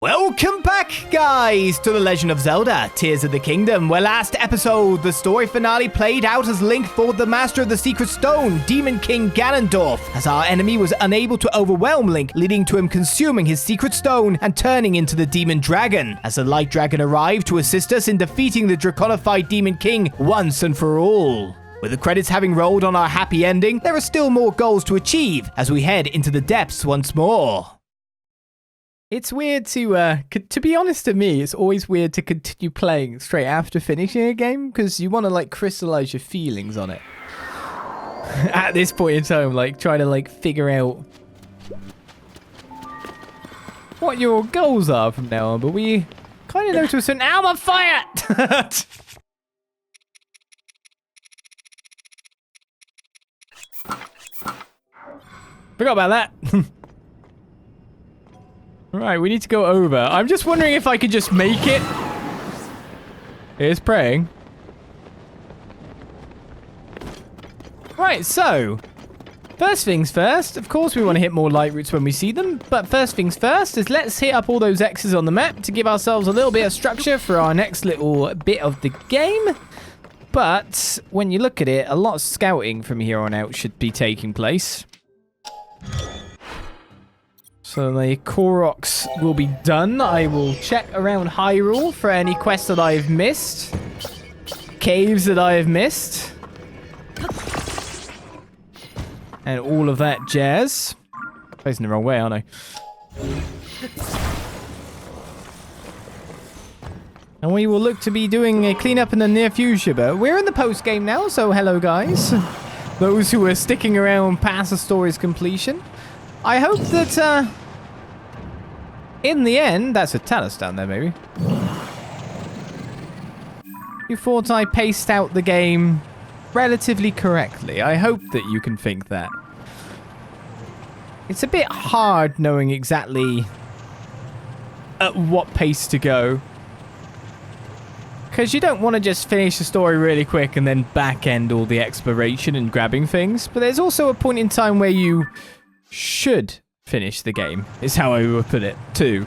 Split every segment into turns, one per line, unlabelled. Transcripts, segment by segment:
Welcome back, guys, to The Legend of Zelda, Tears of the Kingdom, where last episode, the story finale played out as Link fought the Master of the Secret Stone, Demon King Ganondorf, as our enemy was unable to overwhelm Link, leading to him consuming his Secret Stone and turning into the Demon Dragon, as the Light Dragon arrived to assist us in defeating the Draconified Demon King once and for all. With the credits having rolled on our happy ending, there are still more goals to achieve as we head into the depths once more. It's weird to be honest, to me, it's always weird to continue playing straight after finishing a game because you want to like crystallize your feelings on it. At this point in time, like trying to like figure out what your goals are from now on, but we kind of know to a certain. Ow, I'm on fire! Forgot about that. Right, we need to go over. I'm just wondering if I could just make it. Here's praying. Right, so first things first. Of course, we want to hit more lightroots when we see them. But first things first is let's hit up all those X's on the map to give ourselves a little bit of structure for our next little bit of the game. But when you look at it, a lot of scouting from here on out should be taking place. So the Koroks will be done. I will check around Hyrule for any quests that I have missed. Caves that I have missed. And all of that jazz. Facing the wrong way, aren't I? And we will look to be doing a cleanup in the near future, but we're in the post-game now, so hello guys. Those who are sticking around past the story's completion. I hope that, in the end, that's a talus down there, maybe. You thought I paced out the game relatively correctly. I hope that you can think that. It's a bit hard knowing exactly at what pace to go. Because you don't want to just finish the story really quick and then back end all the exploration and grabbing things. But there's also a point in time where you should finish the game, is how I would put it, too.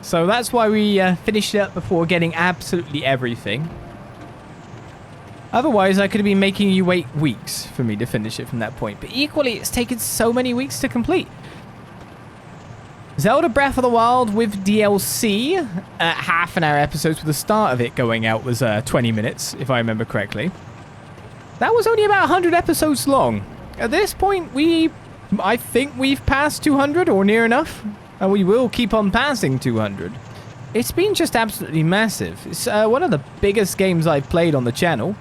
So that's why we finished it up before getting absolutely everything. Otherwise, I could have been making you wait weeks for me to finish it from that point. But equally, it's taken so many weeks to complete. Zelda Breath of the Wild with DLC, half-an-hour episodes with the start of it going out was 20 minutes, if I remember correctly. That was only about 100 episodes long. At this point, I think we've passed 200 or near enough, and we will keep on passing 200. It's been just absolutely massive. It's one of the biggest games I've played on the channel.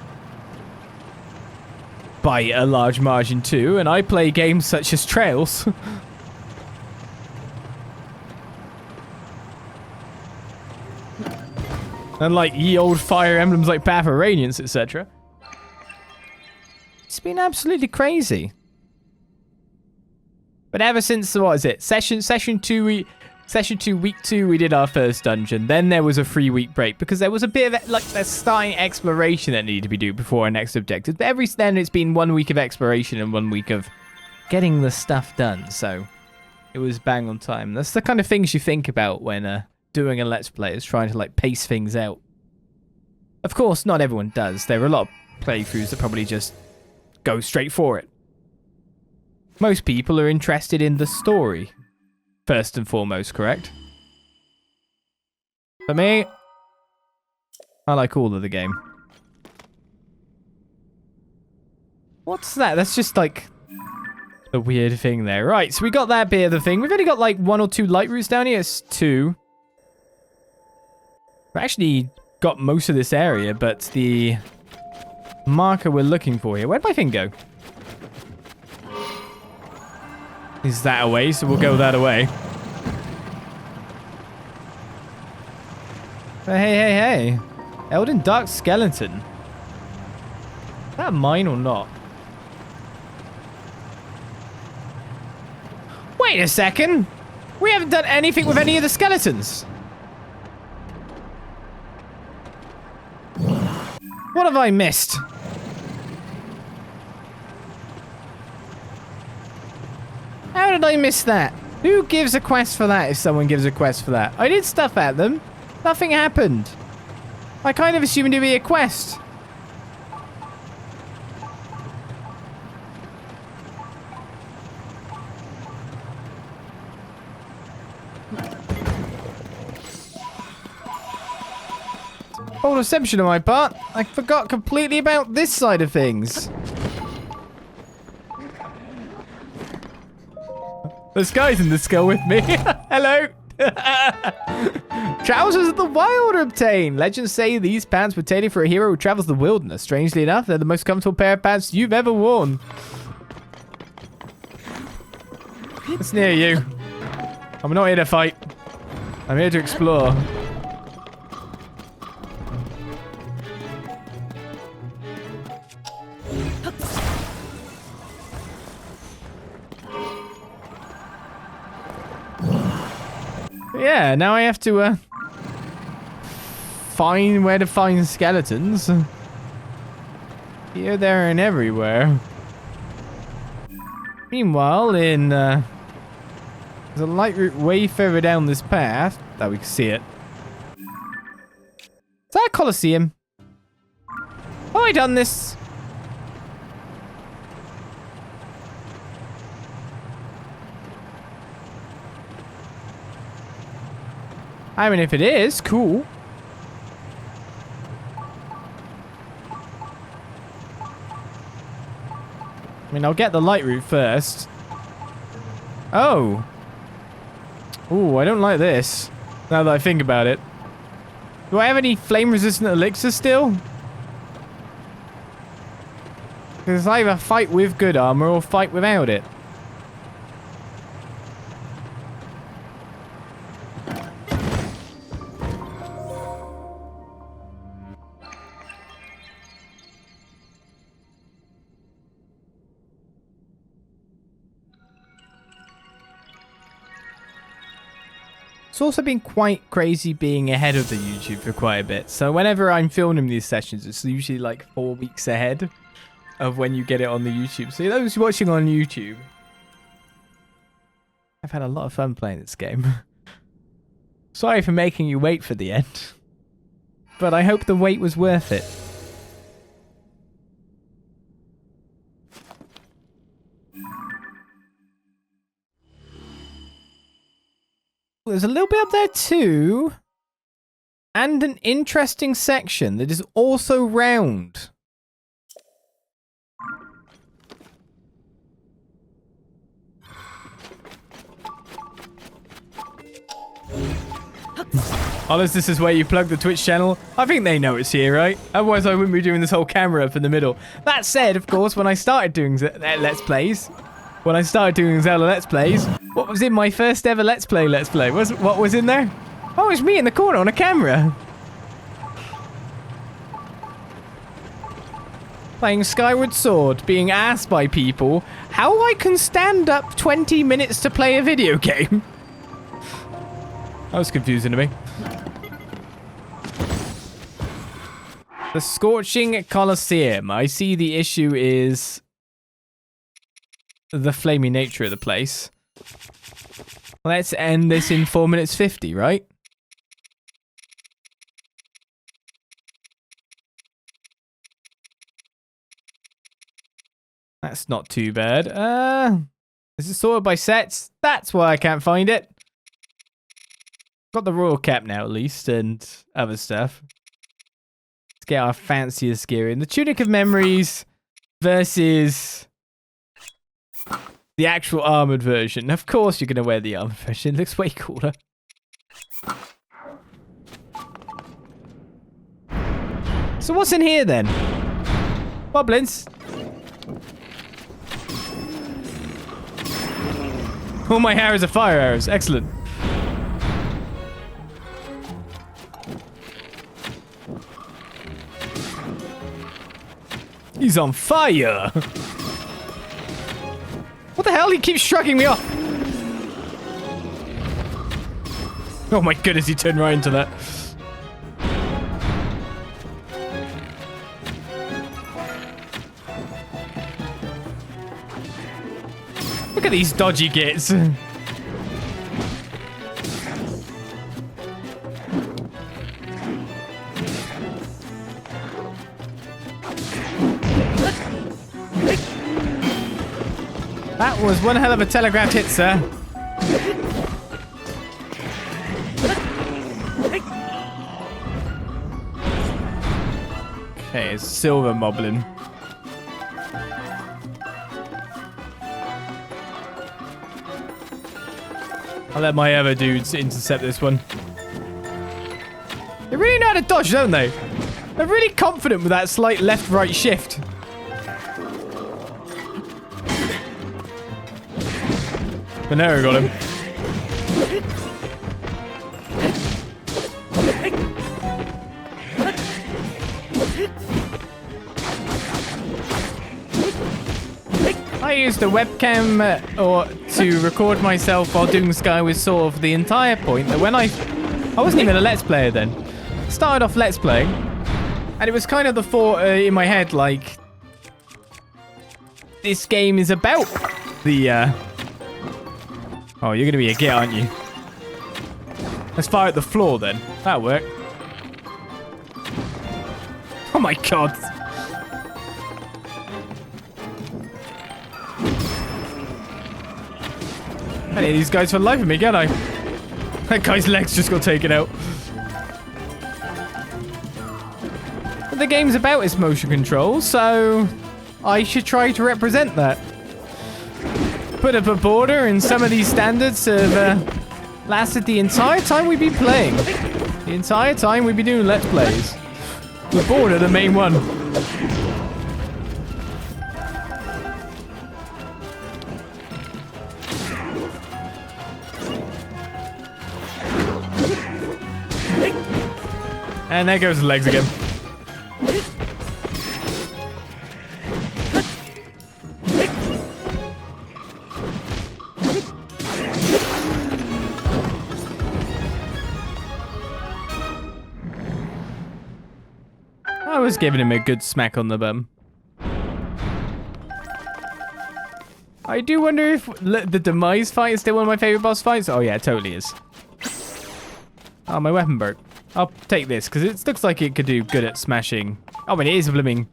By a large margin too, and I play games such as Trails. And like ye old Fire Emblems like Path of Radiance, etc. It's been absolutely crazy. But ever since, what is it? Session 2, week 2, we did our first dungeon. Then there was a 3-week break because there was a bit of like a starting exploration that needed to be done before our next objective. But every then it's been 1 week of exploration and 1 week of getting the stuff done. So it was bang on time. That's the kind of things you think about when doing a Let's Play, is trying to like pace things out. Of course, not everyone does. There are a lot of playthroughs that probably just go straight for it. Most people are interested in the story, first and foremost, correct? For me, I like all of the game. What's that? That's just like a weird thing there. Right, so we got that bit of the thing. We've only got like 1 or 2 light routes down here. It's 2. We actually got most of this area, but the marker we're looking for here. Where'd my thing go? Is that away? So we'll go that away. But hey. Eldin Dark Skeleton. Is that mine or not? Wait a second. We haven't done anything with any of the skeletons. What have I missed? How did I miss that? Who gives a quest for that if someone gives a quest for that? I did stuff at them. Nothing happened. I kind of assumed it'd be a quest. Bold deception on my part. I forgot completely about this side of things. This guy's in the skull with me. Hello. Trousers of the Wild are obtained. Legends say these pants were tailored for a hero who travels the wilderness. Strangely enough, they're the most comfortable pair of pants you've ever worn. It's near you. I'm not here to fight. I'm here to explore. Yeah, now I have to find where to find skeletons. Here, there, and everywhere. Meanwhile, there's a light route way further down this path that we can see it. Is that a Coliseum? Have I done this? I mean, if it is, cool. I mean, I'll get the light route first. Oh. Ooh, I don't like this. Now that I think about it. Do I have any flame-resistant elixirs still? Because it's either fight with good armor or fight without it. It's also been quite crazy being ahead of the YouTube for quite a bit. So whenever I'm filming these sessions, it's usually like 4 weeks ahead of when you get it on the YouTube. So those watching on YouTube, I've had a lot of fun playing this game. Sorry for making you wait for the end, but I hope the wait was worth it. There's a little bit up there too. And an interesting section that is also round. Olis, this is where you plug the Twitch channel. I think they know it's here, right? Otherwise I wouldn't be doing this whole camera up in the middle. That said, of course, when I started doing Let's Plays, what was in my first ever Let's Play? What was in there? Oh, it's me in the corner on a camera. Playing Skyward Sword, being asked by people how I can stand up 20 minutes to play a video game. That was confusing to me. The Scorching Coliseum. I see the issue is the flamey nature of the place. Let's end this in 4 minutes 50, right? That's not too bad. Is it sorted by sets? That's why I can't find it. Got the royal cap now, at least, and other stuff. Let's get our fanciest gear in. The Tunic of Memories versus the actual armored version. Of course you're going to wear the armored version. It looks way cooler. So what's in here then? Boblins. All my arrows are fire arrows. Excellent. He's on fire. What the hell? He keeps shrugging me off. Oh my goodness, he turned right into that. Look at these dodgy gits. That was one hell of a telegraphed hit, sir. Okay, it's silver moblin. I'll let my other dudes intercept this one. They really know how to dodge, don't they? They're really confident with that slight left-right shift. But now we got him. I used the webcam to record myself while doing Sky was sort of the entire point that when I wasn't even a Let's Player then. Started off Let's Playing, and it was kind of the thought in my head, like, this game is about the, Oh, you're going to be a git, aren't you? Let's fire at the floor then. That'll work. Oh my god. I need these guys for the life of me, can't I? That guy's legs just got taken out. But the game's about its motion control, so I should try to represent that. Put up a border, and some of these standards have lasted the entire time we've been playing. The entire time we've been doing Let's Plays. The border, the main one. And there goes the legs again. I was giving him a good smack on the bum. I do wonder if the Demise fight is still one of my favorite boss fights. Oh yeah, it totally is. Oh, my weapon broke. I'll take this, because it looks like it could do good at smashing. Oh, I mean, it is a blooming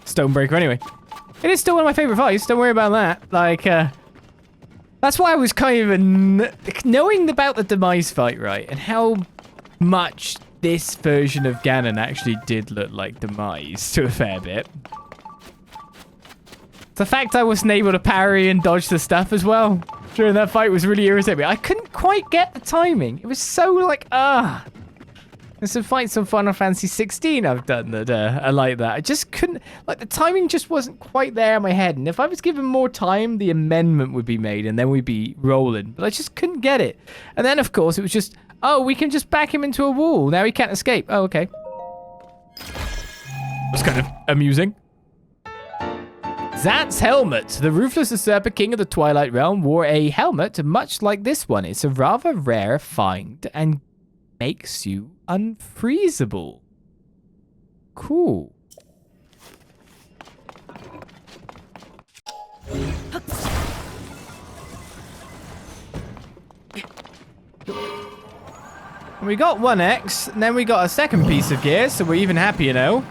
Stonebreaker anyway. It is still one of my favorite fights, don't worry about that. Like, that's why I was kind of knowing about the Demise fight, right? And how much this version of Ganon actually did look like Demise to a fair bit. The fact I wasn't able to parry and dodge the stuff as well during that fight was really irritating me. I couldn't quite get the timing. It was so like, There's some fights on Final Fantasy 16 I've done that are like that. I just couldn't, like, the timing just wasn't quite there in my head. And if I was given more time, the amendment would be made and then we'd be rolling. But I just couldn't get it. And then, of course, it was just, oh, we can just back him into a wall. Now he can't escape. Oh, okay. That's kind of amusing. Zat's helmet. The ruthless usurper king of the Twilight Realm wore a helmet much like this one. It's a rather rare find and makes you unfreezable. Cool. We got 1x, and then we got a second piece of gear, so we're even happier now.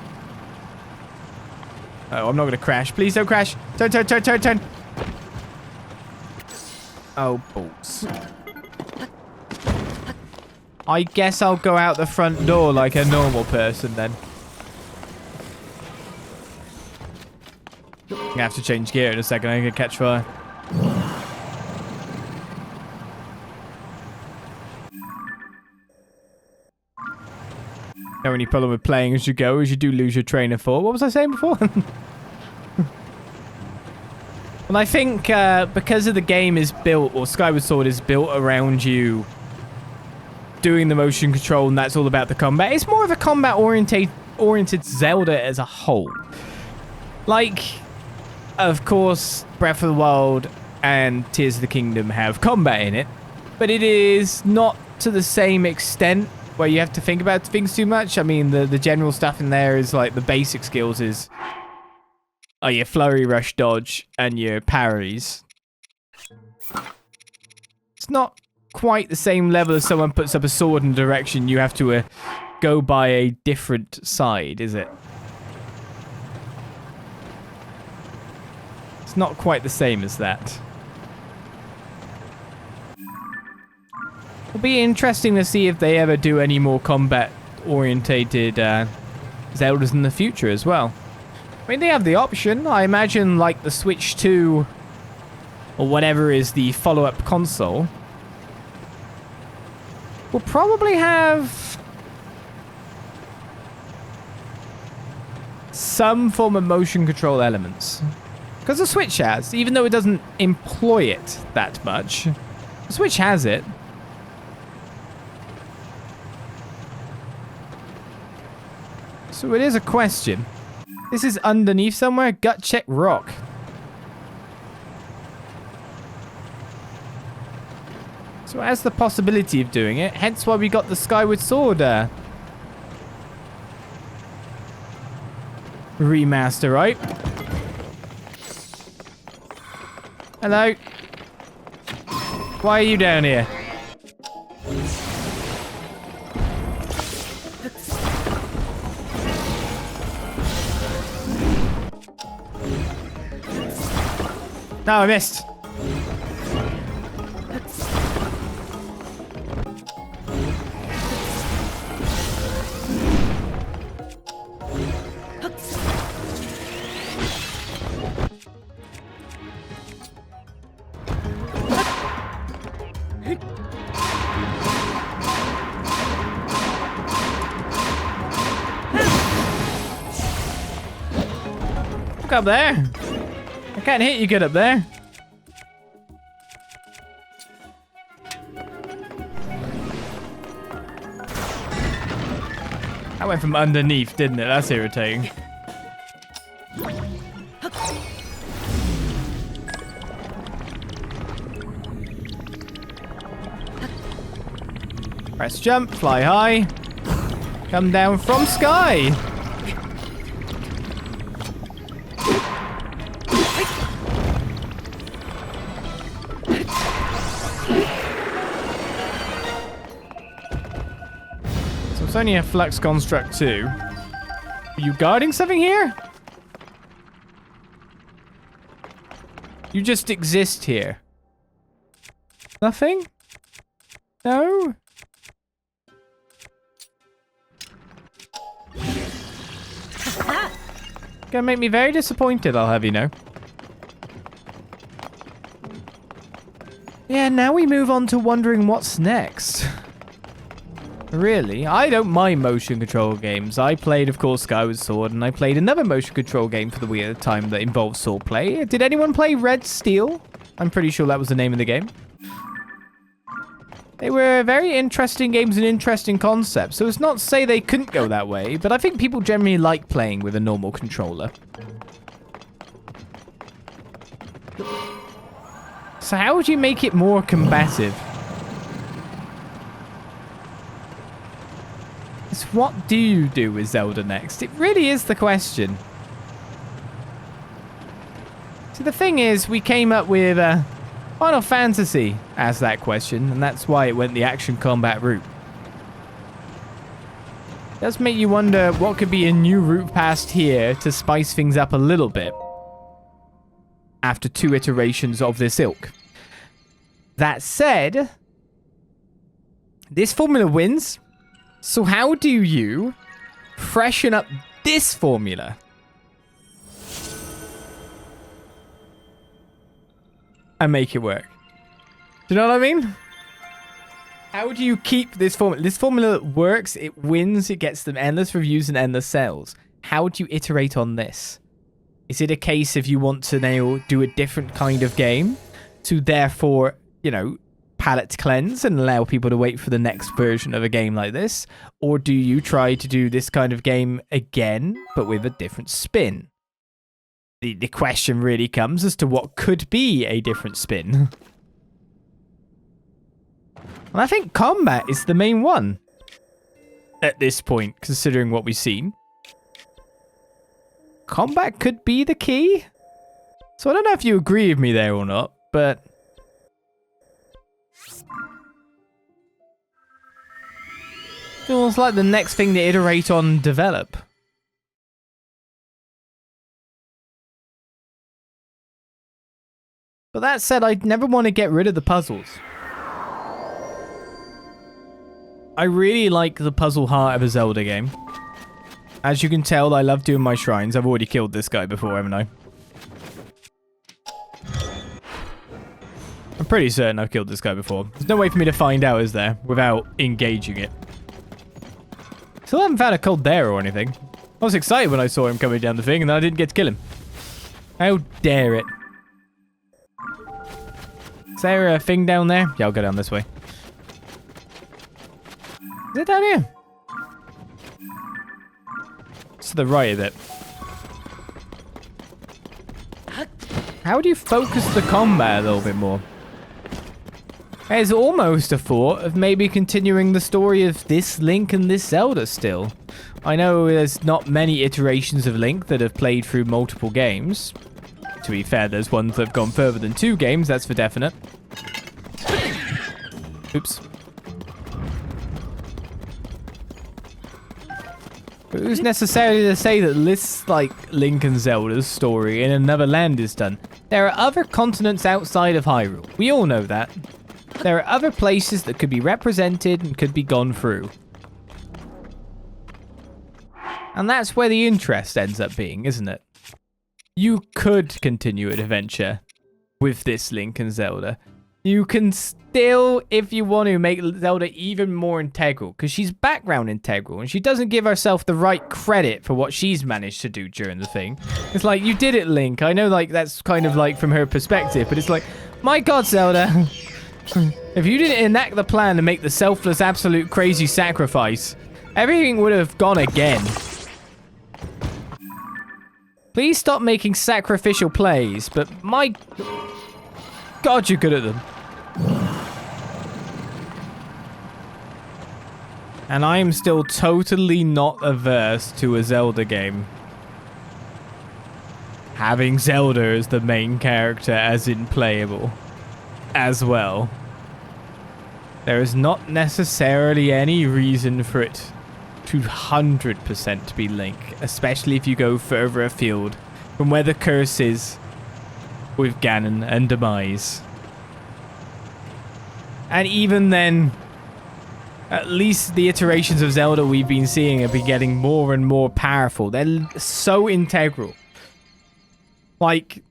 Oh, I'm not gonna crash. Please don't crash. Turn, turn, turn, turn, turn. Oh, balls. I guess I'll go out the front door like a normal person then. I'm gonna have to change gear in a second. I'm gonna catch fire. No any problem with playing as you go, as you do lose your train of thought. What was I saying before? Well, I think because of the game is built, or Skyward Sword is built around you doing the motion control, and that's all about the combat. It's more of a combat-oriented Zelda as a whole. Like, of course, Breath of the Wild and Tears of the Kingdom have combat in it, but it is not to the same extent where you have to think about things too much. I mean, the general stuff in there is like the basic skills is your flurry, rush, dodge, and your parries. It's not quite the same level as someone puts up a sword in a direction you have to go by a different side, is it? It's It's not quite the same as that. It'll be interesting to see if they ever do any more combat-orientated Zeldas in the future as well. I mean, they have the option. I imagine, like, the Switch 2 or whatever is the follow-up console will probably have some form of motion control elements. Because the Switch has, even though it doesn't employ it that much, the Switch has it. So it is a question. This is underneath somewhere. Gut check rock. So it has the possibility of doing it. Hence why we got the Skyward Sword remaster, right? Hello. Why are you down here? No, I missed. Look up there. I can't hit you good up there. That went from underneath, didn't it? That's irritating. Press jump, fly high, come down from sky. It's only a flux construct too. Are you guarding something here? You just exist here. Nothing? No? Gonna make me very disappointed, I'll have you know. Yeah, now we move on to wondering what's next. Really? I don't mind motion control games. I played, of course, Skyward Sword, and I played another motion control game for the Wii at the time that involved sword play. Did anyone play Red Steel? I'm pretty sure that was the name of the game. They were very interesting games and interesting concepts, so it's not to say they couldn't go that way, but I think people generally like playing with a normal controller. So how would you make it more combative? It's what do you do with Zelda next? It really is the question. See, the thing is, we came up with Final Fantasy as that question, and that's why it went the action combat route. It does make you wonder what could be a new route past here to spice things up a little bit after 2 iterations of this ilk. That said, this formula wins. So how do you freshen up this formula and make it work? Do you know what I mean? How do you keep this formula? This formula works, it wins, it gets them endless reviews and endless sales. How do you iterate on this? Is it a case if you want to now do a different kind of game to therefore, you know, palette cleanse and allow people to wait for the next version of a game like this? Or do you try to do this kind of game again, but with a different spin? The question really comes as to what could be a different spin. And I think combat is the main one at this point, considering what we've seen. Combat could be the key. So I don't know if you agree with me there or not, but feels like the next thing to iterate on, develop. But that said, I'd never want to get rid of the puzzles. I really like the puzzle heart of a Zelda game. As you can tell, I love doing my shrines. I've already killed this guy before, haven't I? I'm pretty certain I've killed this guy before. There's no way for me to find out, is there, without engaging it. Still haven't found a cold there or anything. I was excited when I saw him coming down the thing, and then I didn't get to kill him. How dare it. Is there a thing down there? Yeah, I'll go down this way. Is it down here? It's to the right of it. How do you focus the combat a little bit more? There's almost a thought of maybe continuing the story of this Link and this Zelda still. I know there's not many iterations of Link that have played through multiple games. To be fair, there's ones that have gone further than 2 games, that's for definite. Oops. But who's necessarily to say that this, like, Link and Zelda's story in another land is done? There are other continents outside of Hyrule. We all know that. There are other places that could be represented and could be gone through. And that's where the interest ends up being, isn't it? You could continue an adventure with this Link and Zelda. You can still, if you want to, make Zelda even more integral, because she's background integral, and she doesn't give herself the right credit for what she's managed to do during the thing. It's like, you did it, Link. I know, like, that's kind of like from her perspective, but it's like, my God, Zelda. If you didn't enact the plan to make the selfless, absolute crazy sacrifice, everything would have gone again. Please stop making sacrificial plays, but my God, you're good at them. And I am still totally not averse to a Zelda game having Zelda as the main character, as in playable, as well. There is not necessarily any reason for it to 100% be Link, especially if you go further afield from where the curse is with Ganon and Demise. And even then, at least the iterations of Zelda we've been seeing have been getting more and more powerful. They're so integral. Like,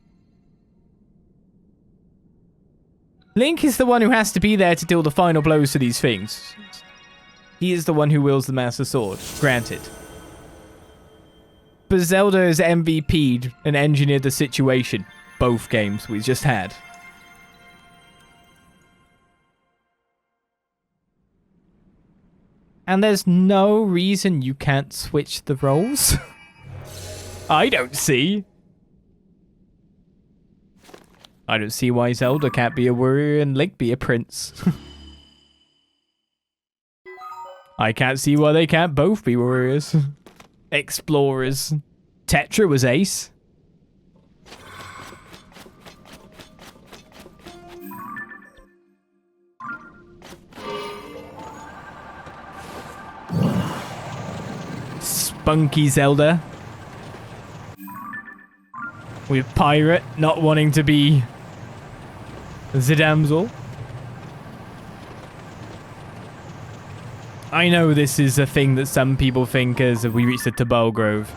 Link is the one who has to be there to deal the final blows to these things. He is the one who wields the Master Sword, granted. But Zelda has MVP'd and engineered the situation. Both games we just had. And there's no reason you can't switch the roles. I don't see. I don't see why Zelda can't be a warrior and Link be a prince. I can't see why they can't both be warriors. Explorers. Tetra was ace. Spunky Zelda. With Pirate not wanting to be the damsel. I know this is a thing that some people think as we reach the TABAHL Grove.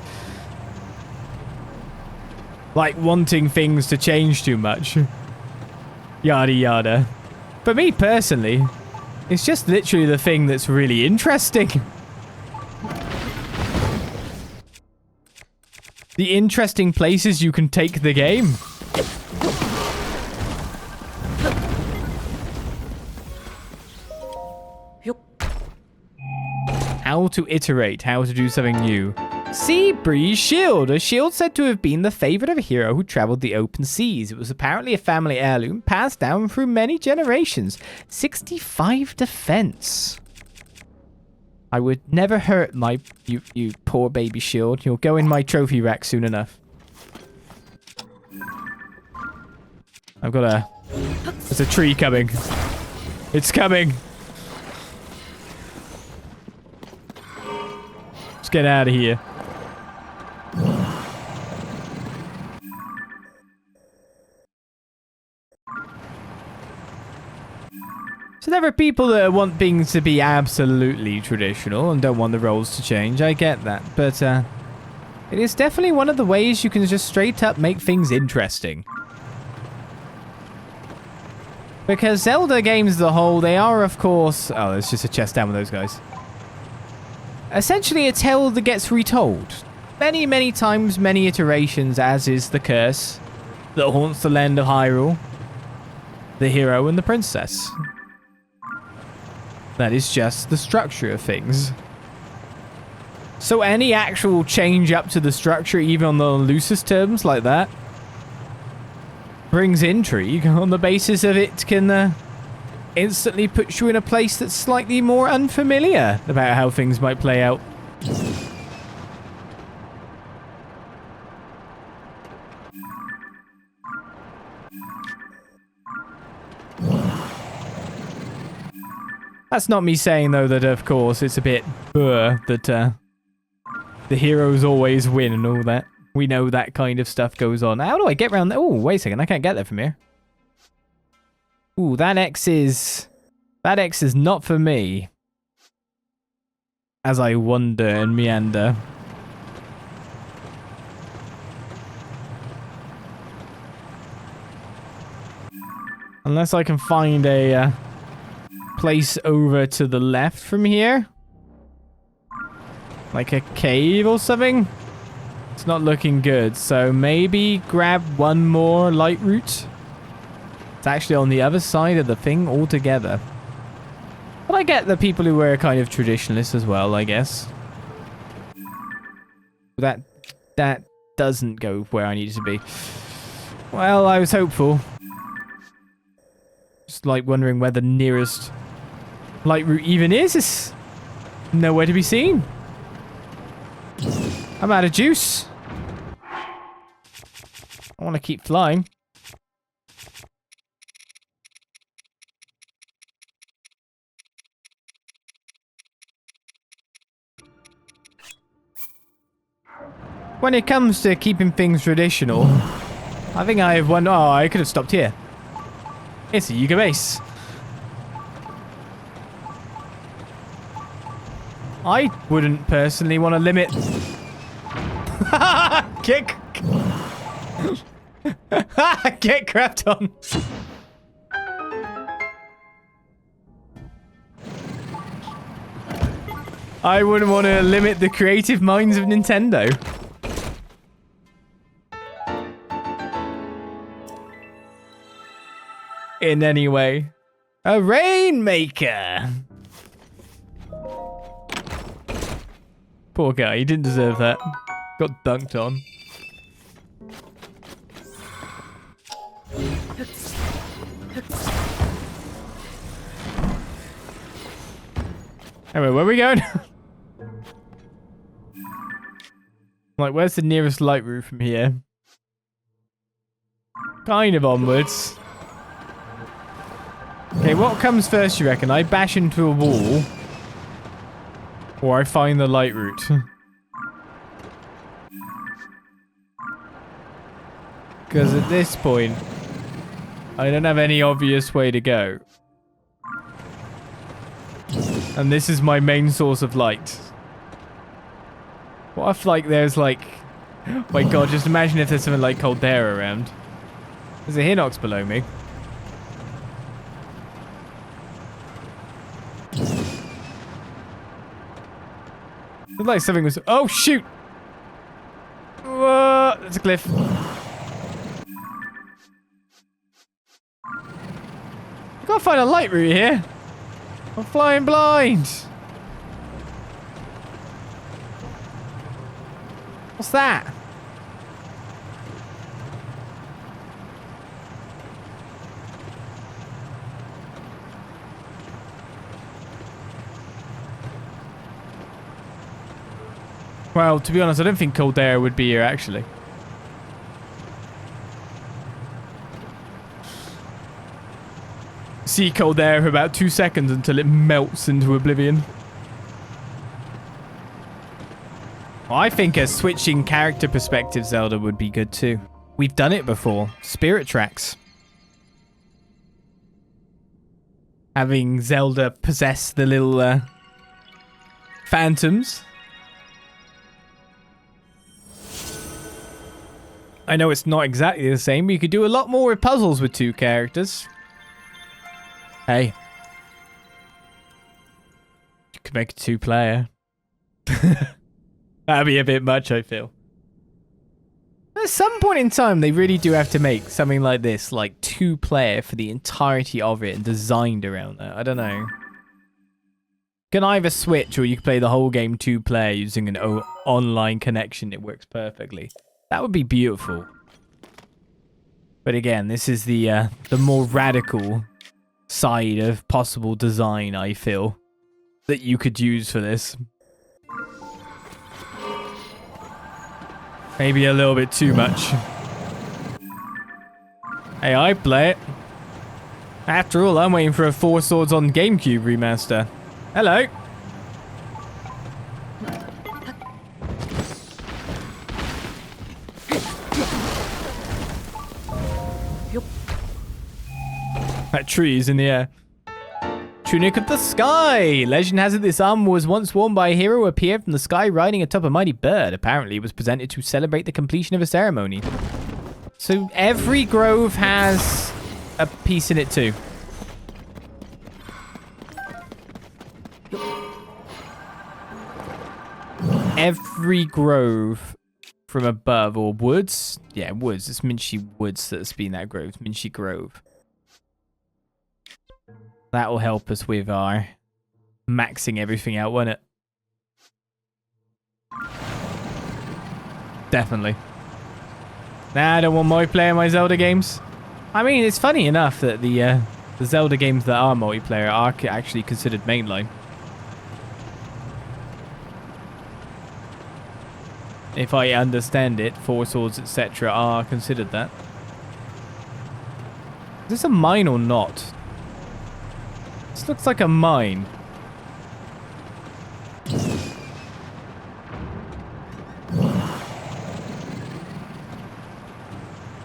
Like wanting things to change too much. Yada yada. For me personally, it's just literally the thing that's really interesting. The interesting places you can take the game. How to iterate, how to do something new. Sea Breeze Shield. A shield said to have been the favorite of a hero who traveled the open seas. It was apparently a family heirloom passed down through many generations. 65 defense. I would never hurt my you poor baby shield. You'll go in my trophy rack soon enough. I've got a... There's a tree coming. It's coming. Let's get out of here. there are people that want things to be absolutely traditional and don't want the roles to change. I get that. But it is definitely one of the ways you can just straight up make things interesting. Because Zelda games as a whole, they are, of course... Oh, there's just a chest down with those guys. Essentially a tale that gets retold. Many, many times, many iterations, as is the curse that haunts the land of Hyrule. The hero and the princess. That is just the structure of things. So any actual change up to the structure, even on the loosest terms like that, brings intrigue on the basis of it can instantly put you in a place that's slightly more unfamiliar about how things might play out. That's not me saying, though, that, of course, it's a bit that the heroes always win and all that. We know that kind of stuff goes on. How do I get around there? Oh, wait a second. I can't get there from here. Ooh, that X is not for me. As I wander and meander. Unless I can find a place over to the left from here. Like a cave or something. It's not looking good. So maybe grab one more lightroot. It's actually on the other side of the thing altogether. But I get the people who were kind of traditionalists as well, I guess. That doesn't go where I need it to be. Well, I was hopeful. Just like wondering where the nearest lightroot even is. It's nowhere to be seen. I'm out of juice. I want to keep flying. When it comes to keeping things traditional, I think I have one... Oh, I could have stopped here. It's a Yuga base. I wouldn't personally want to limit... Get... Get crapped on. I wouldn't want to limit the creative minds of Nintendo. In any way. A rainmaker! Poor guy, he didn't deserve that. Got dunked on. Anyway, where are we going? Like, where's the nearest light route from here? Kind of onwards. Okay, what comes first, you reckon? I bash into a wall, or I find the light route? Because at this point, I don't have any obvious way to go. And this is my main source of light. What if, like, there's, like... Oh my god, just imagine if there's something like Caldera around. There's a Hinox below me. Looked like something was... Oh, shoot! Whoa, that's a cliff. I gotta find a light route here. I'm flying blind. What's that? Well, to be honest, I don't think Caldera would be here, actually. See Caldera for about 2 seconds until it melts into oblivion. Well, I think a switching character perspective Zelda would be good too. We've done it before. Spirit tracks. having Zelda possess the little phantoms. I know it's not exactly the same, but you could do a lot more with puzzles with 2 characters. Hey. You could make a 2-player. That'd be a bit much, I feel. At some point in time, they really do have to make something like this, like 2-player for the entirety of it and designed around that. I don't know. You can either switch or you can play the whole game 2-player using an online connection. It works perfectly. That would be beautiful. But again, this is the more radical side of possible design, I feel, that you could use for this. Maybe a little bit too much. Hey, I play it. After all, I'm waiting for a 4 Swords on GameCube remaster. Hello. That tree is in the air. Tunic of the Sky! Legend has it this armor was once worn by a hero who appeared from the sky riding atop a mighty bird. Apparently it was presented to celebrate the completion of a ceremony. So every grove has a piece in it too. Every grove from above, or woods? Yeah, woods. It's Minchie Woods that's been that grove. Minchie Grove. That will help us with our maxing everything out, won't it? Definitely. Nah, I don't want multiplayer in my Zelda games. I mean, it's funny enough that the Zelda games that are multiplayer are actually considered mainline. If I understand it, 4 Swords, etc. are considered that. Is this a mine or not? This looks like a mine.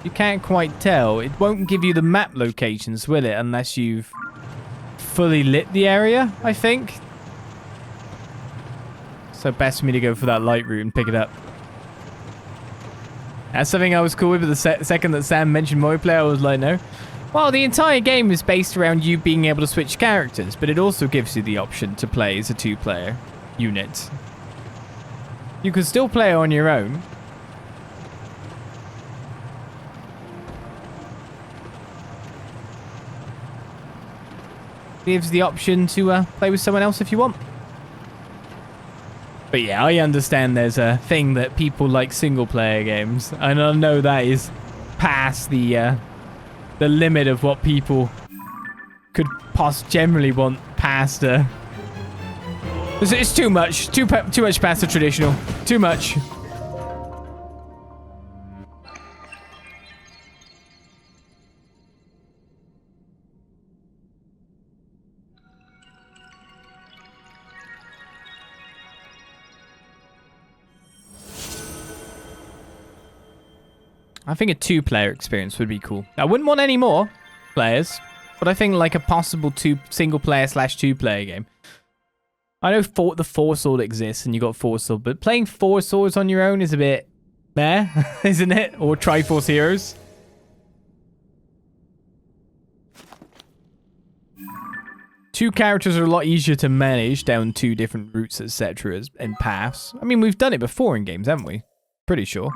You can't quite tell. It won't give you the map locations, will it? Unless you've fully lit the area, I think. So best for me to go for that Lightroot and pick it up. That's something I was cool with, but the second that Sam mentioned multiplayer, I was like, no. Well, the entire game is based around you being able to switch characters, but it also gives you the option to play as a 2-player unit. You can still play on your own. Gives the option to play with someone else if you want. But yeah, I understand there's a thing that people like single-player games, and I know that is past the limit of what people could generally want past it's too much. Too much past the traditional. Too much. I think a 2-player experience would be cool. I wouldn't want any more players, but I think like a possible single-player / 2-player game. I know the 4 Sword exists and you got 4 Sword, but playing 4 Swords on your own is a bit meh, isn't it? Or Triforce Heroes. Two characters are a lot easier to manage down 2 different routes, etc. and paths. I mean, we've done it before in games, haven't we? Pretty sure.